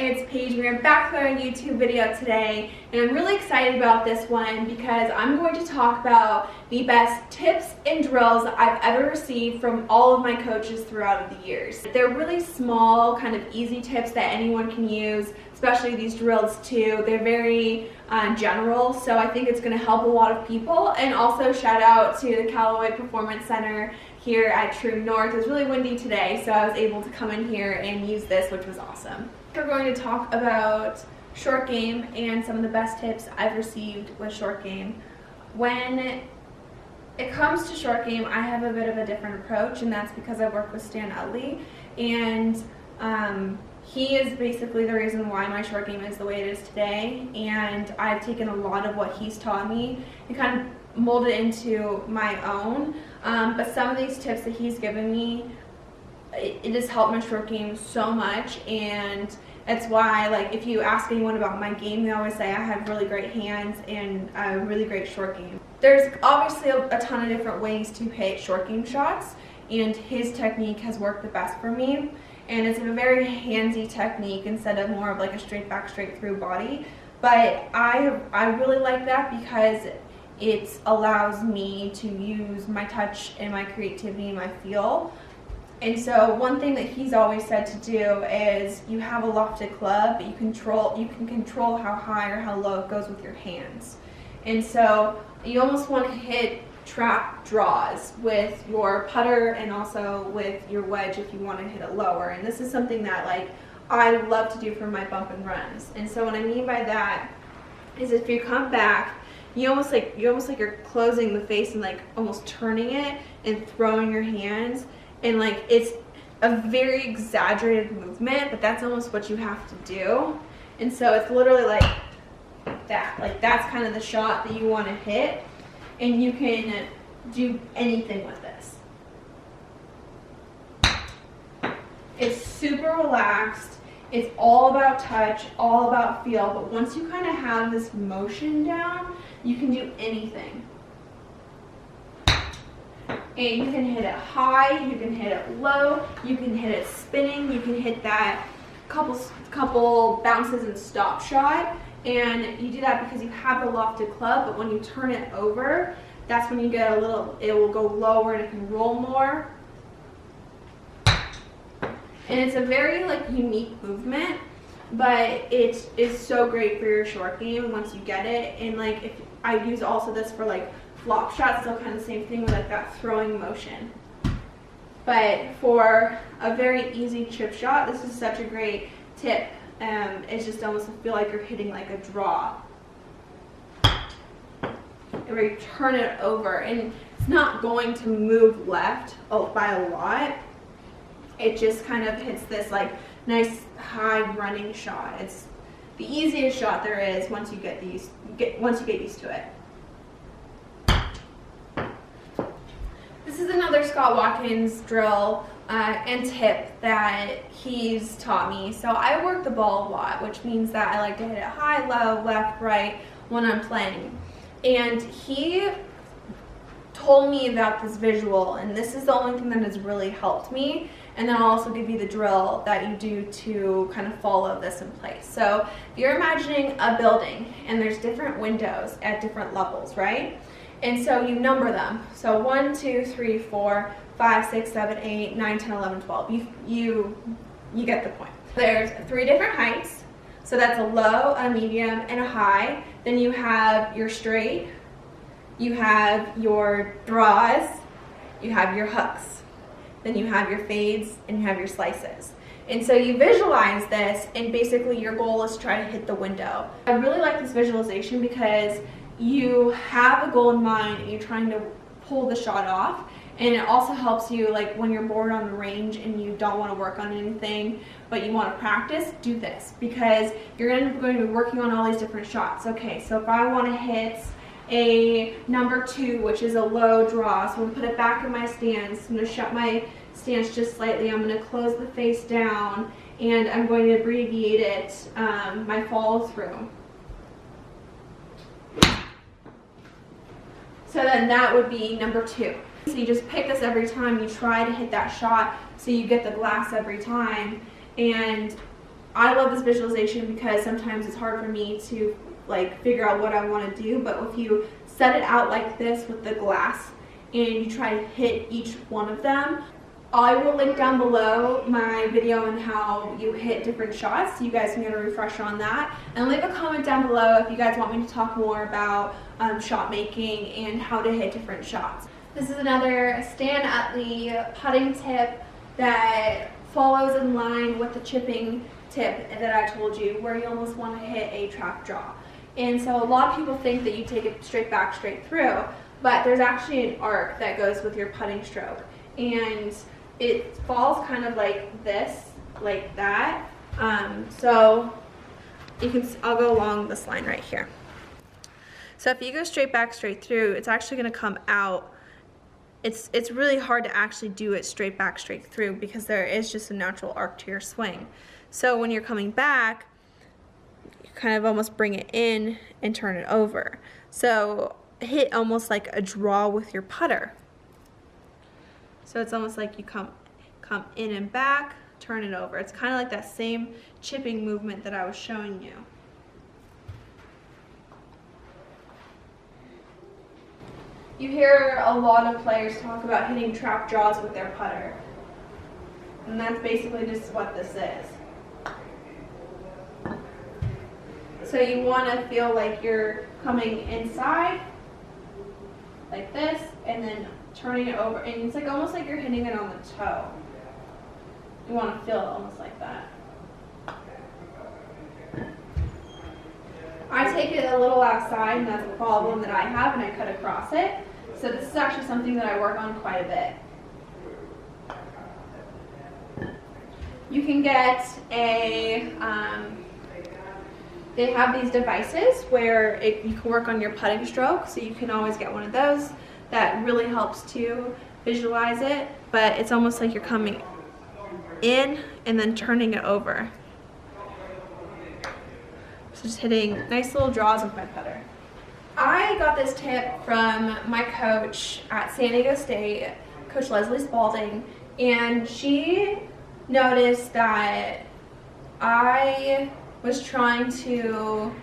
it's Paige. We're back with our YouTube video today, and I'm really excited about this one because I'm going to talk about the best tips and drills I've ever received from all of my coaches throughout the years. They're really small, kind of easy tips that anyone can use, especially these drills too. They're very general, so I think it's going to help a lot of people. And also shout out to the Callaway Performance Center here at True North. It was really windy today, so I was able to come in here and use this, which was awesome. We're going to talk about short game and some of the best tips I've received with short game. When it comes to short game, I have a bit of a different approach, and that's because I work with Stan Utley, and he is basically the reason why my short game is the way it is today, and I've taken a lot of what he's taught me and kind of molded it into my own. But some of these tips that he's given me, it has helped my short game so much, and that's why, like, if you ask anyone about my game, they always say I have really great hands and a really great short game. There's obviously a ton of different ways to hit short game shots, and his technique has worked the best for me. And it's a very handsy technique instead of more of like a straight back, straight through body. But I really like that because it allows me to use my touch and my creativity and my feel. And so one thing that he's always said to do is you have a lofted club, but you can control how high or how low it goes with your hands. And so you almost want to hit trap draws with your putter and also with your wedge if you want to hit it lower. And this is something that, like, I love to do for my bump and runs. And so what I mean by that is if you come back, you almost like you're closing the face and like almost turning it and throwing your hands, and like it's a very exaggerated movement, but that's almost what you have to do. And so it's literally like that. Like, that's kind of the shot that you want to hit. And you can do anything with this. It's super relaxed. It's all about touch, all about feel. But once you kind of have this motion down, you can do anything. And you can hit it high, you can hit it low, you can hit it spinning, you can hit that couple bounces and stop shot. And you do that because you have the lofted club, but when you turn it over, that's when you get a little, it will go lower and it can roll more. And it's a very, like, unique movement, but it is so great for your short game once you get it. And like, if I use also this for like flop shots, still kind of the same thing with like that throwing motion. But for a very easy chip shot, this is such a great tip. It's just almost feel like you're hitting like a draw. Where you turn it over, and it's not going to move left by a lot. It just kind of hits this like nice high running shot. It's the easiest shot there is once you get used to it. This is another Scott Walkins drill and tip that he's taught me. So I work the ball a lot, which means that I like to hit it high, low, left, right when I'm playing. And he told me about this visual, and this is the only thing that has really helped me. And then I'll also give you the drill that you do to kind of follow this in place. So if you're imagining a building and there's different windows at different levels, right? And so you number them. So 1, 2, 3, 4, 5, 6, 7, 8, 9, 10, 11, 12. You get the point. There's 3 different heights. So that's a low, a medium, and a high. Then you have your straight, you have your draws, you have your hooks. Then you have your fades, and you have your slices. And so you visualize this, and basically your goal is to try to hit the window. I really like this visualization because you have a goal in mind and you're trying to pull the shot off. And it also helps you, like, when you're bored on the range and you don't want to work on anything, but you want to practice, do this, because you're going to be working on all these different shots. Okay, so if I want to hit a number 2, which is a low draw, so I'm going to put it back in my stance. I'm going to shut my stance just slightly. I'm going to close the face down, and I'm going to abbreviate it, my follow through. So then that would be number 2. So you just pick this every time you try to hit that shot, so you get the glass every time. And I love this visualization because sometimes it's hard for me to like figure out what I want to do, but if you set it out like this with the glass and you try to hit each one of them, I will link down below my video on how you hit different shots so you guys can get a refresher on that, and leave a comment down below if you guys want me to talk more about shot making and how to hit different shots. This is another Stan Utley putting tip that follows in line with the chipping tip that I told you, where you almost want to hit a trap draw. And so a lot of people think that you take it straight back, straight through, but there's actually an arc that goes with your putting stroke. And it falls kind of like this, like that. So you can, I'll go along this line right here. So if you go straight back, straight through, it's actually gonna come out. It's really hard to actually do it straight back, straight through, because there is just a natural arc to your swing. So when you're coming back, you kind of almost bring it in and turn it over. So hit almost like a draw with your putter. So it's almost like you come in and back, turn it over. It's kind of like that same chipping movement that I was showing you. You hear a lot of players talk about hitting trap draws with their putter. And that's basically just what this is. So you want to feel like you're coming inside, like this, and then turning it over, and it's like almost like you're hitting it on the toe. You want to feel it almost like that. I take it a little outside, and that's a problem that I have, and I cut across it. So this is actually something that I work on quite a bit. You can get a, they have these devices where you can work on your putting stroke, so you can always get one of those. That really helps to visualize it, but it's almost like you're coming in and then turning it over. So just hitting nice little draws with my putter. I got this tip from my coach at San Diego State, Coach Leslie Spalding, and she noticed that I was trying to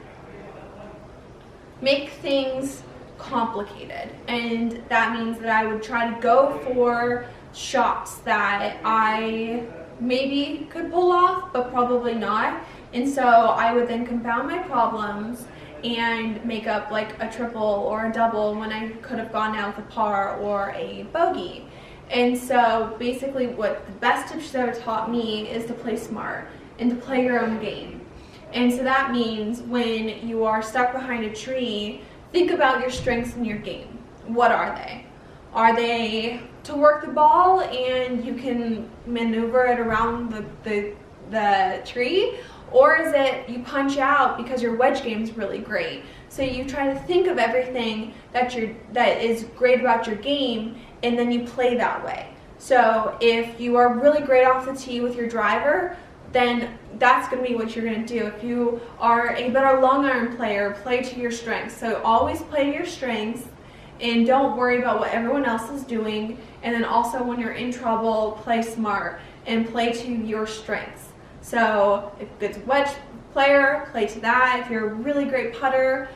make things complicated, and that means that I would try to go for shots that I maybe could pull off but probably not, and so I would then compound my problems and make up like a triple or a double when I could have gone down with a par or a bogey. And so basically what the best tips that ever taught me is to play smart and to play your own game. And so that means when you are stuck behind a tree, think about your strengths in your game. What are they? Are they to work the ball and you can maneuver it around the tree? Or is it you punch out because your wedge game is really great? So you try to think of everything that is great about your game, and then you play that way. So if you are really great off the tee with your driver, then that's going to be what you're going to do. If you are a better long iron player, play to your strengths. So always play to your strengths and don't worry about what everyone else is doing. And then also when you're in trouble, play smart and play to your strengths. So if it's a wedge player, play to that. If you're a really great putter,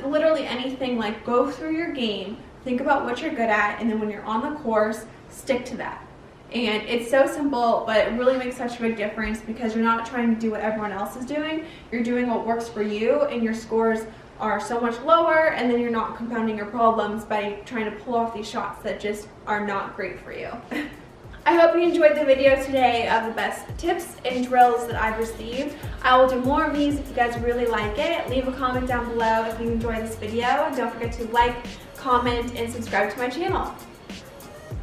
literally anything, like go through your game, think about what you're good at, and then when you're on the course, stick to that. And it's so simple, but it really makes such a big difference because you're not trying to do what everyone else is doing. You're doing what works for you, and your scores are so much lower, and then you're not compounding your problems by trying to pull off these shots that just are not great for you. I hope you enjoyed the video today of the best tips and drills that I've received. I will do more of these if you guys really like it. Leave a comment down below if you enjoyed this video, and don't forget to like, comment, and subscribe to my channel.